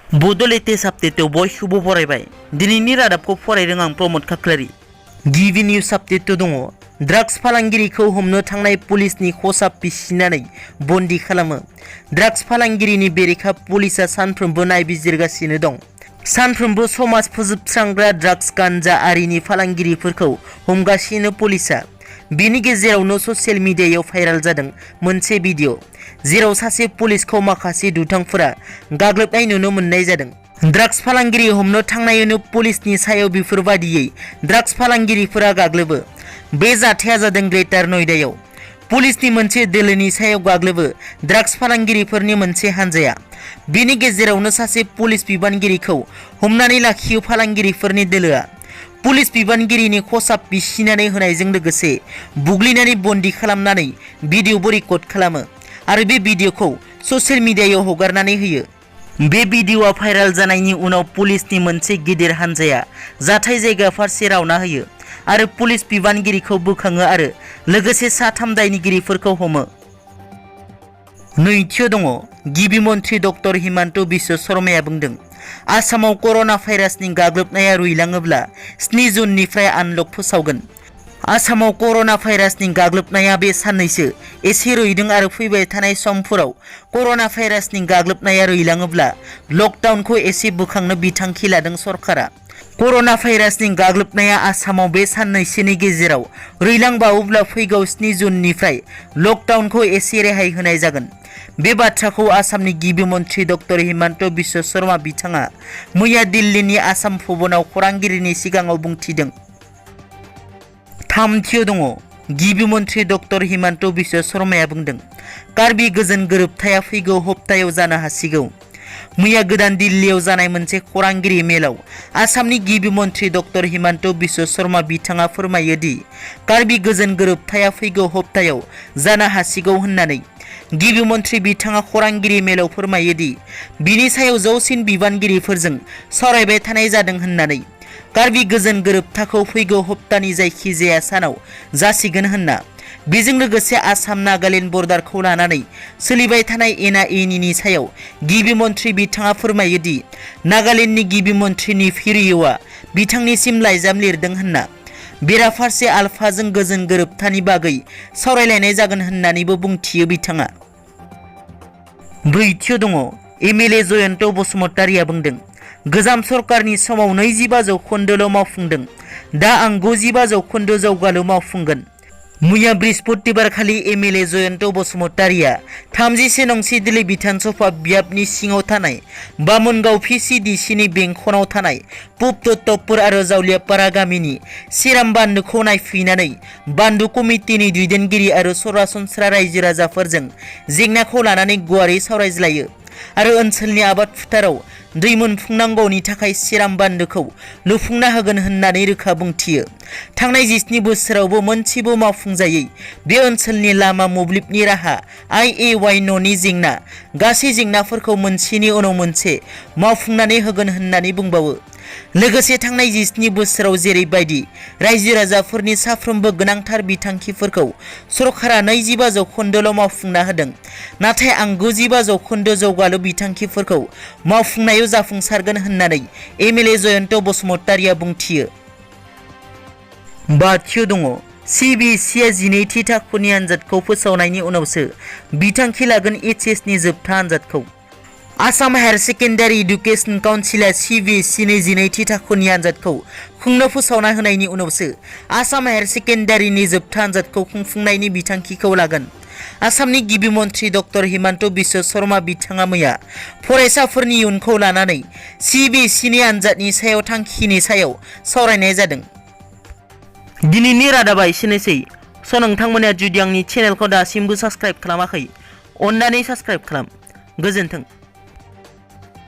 बड'लेटेस्ट आपडेटआव बयखौबो बरायबाय। दिनैनि रादाबखौ फरायदों आं प्रमद खाख्लारि। गिबि निउज आपडेट दङ। ड्राग्स फालांगिरिखौ हमनो थांनाय पुलिसनि खसाब बिसिनानै बन्दी खालामो। ड्राग्स फालांगिरिनि बेरेखा पुलिसा सानफ्रोमबो नायबिजिरगासिनो दं। सानफ्रोमबो समाज फोजोबस्रांग्रा ड्राग्स गान्जा आरिनि फालांगिरिफोरखौ हमगासिनो पुलिसा। बेनि गेजेरावनो ससियेल मिडियायाव भाइराल जादों मोनसे भिडिअ, जेराव सासे पुलिसखौ माखासे दुथांफोरा गाग्लोबनाय नुनो मोननाय जादों। ड्राग्स फालांगिरि हमनो थांनायावनो पुलिसनि सायाव बेफोरबादियै ड्राग्स फालांगिरिफोरा गाग्लोबो। बे जाथाया जादों ग्रेटार नयडायाव। पुलिसनि मोनसे दोलोनि सायाव गाग्लोबो ड्राग्स फालांगिरिफोरनि मोनसे हानजाया। बेनि गेजेरावनो सासे पुलिस बिबानगिरिखौ हमनानै लाखियो फालांगिरिफोरनि दोलोआ। पुलिस बिबानगिरिनि खसाब बिसिनानै होनायजों लोगोसे बुग्लिनानै बन्दी खालामनानै भिडिअबो रेकर्ड खालामो आरो बे भिडिअखौ ससियेल मिडियायाव हगारनानै होयो। बे भिडिअआ भाइराल जानायनि उनाव पुलिसनि मोनसे गिदिर हानजाया जाथाय जायगा फारसे रावना होयो आरो पुलिस बिबानगिरिखौ बोखाङो आरो लोगोसे साथाम दायनिगिरिफोरखौ हमो। नैथियाव दङ। गिबि मन्थ्रि डक्टर हिमन्त बिश्व शर्माया बुंदों, आसामाव कर'ना भाइरासनि गाग्लोबनाया रुइलाङोब्ला 7 जुननिफ्राय आनलक फोसावगोन। आसामाव कर'ना भाइरासनि गाग्लोबनाया बे साननैसो एसे रुइदों आरो फैबाय थानाय समफोराव कर'ना भाइरासनि गाग्लोबनाया रुइलाङोब्ला लकडाउनखौ एसे बोखांनो बिथांखि लादों सरकारा। कर'ना भाइरासनि गाग्लोबनाया आसामाव बे साननैसोनि गेजेराव रुइलांबावोब्ला फैगौ 7 जुननिफ्राय लकडाउनखौ एसे रेहाय होनाय जागोन। बे बाथ्राखौ आसामनि गिबि मन्थ्रि डक्टर हिमन्त बिश्व शर्मा बिथाङा मैया दिल्लीनि आसाम भवनाव खौरांगिरिनि सिगाङाव बुंथिदों। थामथियाव दङ। गिबि मन्थ्रि डक्टर हिमन्त बिश्व शर्माया बुंदों, कार्बि गोजोन गोरोबथाया फैगौ हप्तायाव जानो हासिगौ। मैया गोदान दिल्लीयाव जानाय मोनसे खौरांगिरि मेलाव आसामनि गिबि मन्थ्रि डक्टर हिमन्त बिश्व शर्मा बिथाङा फोरमायो दि कार्बि गोजोन गोरोबथाया फैगौ हप्तायाव जानो हासिगौ होननानै। गिबि मन्थ्रि बिथाङा खौरांगिरि मेलाव फोरमायो दि बिनि सायाव जौसिन बिबानगिरिफोरजों सावरायबाय थानाय जादों होननानै। कार्बि गोजोन गोरोबथाखौ फैगौ हप्तानि जायखिजाया सानाव जासिगोन होनना। बेजों लोगोसे आसाम नागालेण्ड बर्डारखौ लानानै सोलिबाय थानाय एना एनिनि सायाव गिबि मन्थ्रि बिथाङा फोरमायो दि नागालेण्डनि गिबि मन्थ्रि निफिरिय'आ बिथांनिसिम लाइजाम लिरदों होनना। बेराफारसे आलफाजों गोजोन गोरोबथानि बागै सावरायलायनाय जागोन होननानैबो बुंथियो बिथाङा। ब्रैथियाव दङ। एमएलए जयन्त बसुमतारीया बुंदों, गोजाम सरकारनि समाव 25 जौखोन्दोल' मावफुंदों, दा आं 55 जौखोन्दो जौगालु मावफुंगोन। मैया बृहस्पतिबारखालि एमएलए जयन्त बसुमतारीया 31 नं सिडली बिधानसभा बियाबनि सिङाव थानाय बामुनगाव भिसिडिसिनि बेंखनाव थानाय पुब दत्तपुर आरो जावलियापारा गामिनि सिराम बान्दोखौ नायफैनानै बान्दो कमिटिनि दैदेनगिरि आरो सरासनस्रा रायजो राजाफोरजों जेंनाखौ लानानै गुवारै सावरायज्लायो आरो ओनसोलनि आबाद फोथाराव दै मोनफुंनांगौनि थाखाय सिराम बान्दोखौ लुफुंना होगोन होननानै रोखा बुंथियो। थांनाय 17 बोसोरावबो मोनसेबो मावफुंजायै बे ओनसोलनि लामा, मोब्लिबनि राहा, IAY न'नि जेंना, गासै जेंनाफोरखौ मोनसेनि उनाव मोनसे मावफुंनानै होगोन होननानै बुंबावो। लोगोसे थांनाय 17 बोसोराव जेरैबायदि रायजो राजाफोरनि साफ्रोमबो गोनांथार बिथांखिफोरखौ सरकारा 25 जौखोन्दोल' मावफुंना होदों, नाथाय आं 55 जौखोन्दो जौगालु बिथांखिफोरखौ मावफुंनायाव जाफुंसारगोन होननानै एमएलए जयन्त बसुमतारीया बुंथियो। बाथियाव दङ। CBSEआ 12थि थाखोनि आनजादखौ फोसावनायनि उनावसो बिथांखि लागोन HSनि जोबथा आनजादखौ। आसाम हायार सेकेन्डारि इडुकेसन काउन्सिलआ CBSEनि 12थि थाखोनि आनजादखौ खुंनो फोसावना होनायनि उनावसो आसाम हायार सेकेन्डारिनि जोबथा आनजादखौ खुंफुंनायनि बिथांखिखौ लागोन। आसामनि गिबि मन्थ्रि डक्टर हिमन्त बिश्व शर्मा बिथाङा मैया फरायसाफोरनि इयुनखौ लानानै CBSEनि आनजादनि सायाव थांखिनि सायाव सावरायनाय जादों। दिनैनि रादाबा एसेनोसै। नोंथांमोना जुदि आंनि चेनेलखौ दासिमबो साबस्क्राइब खालामाखै, अन्नानै साबस्क्राइब खालाम। गोजोन्थों।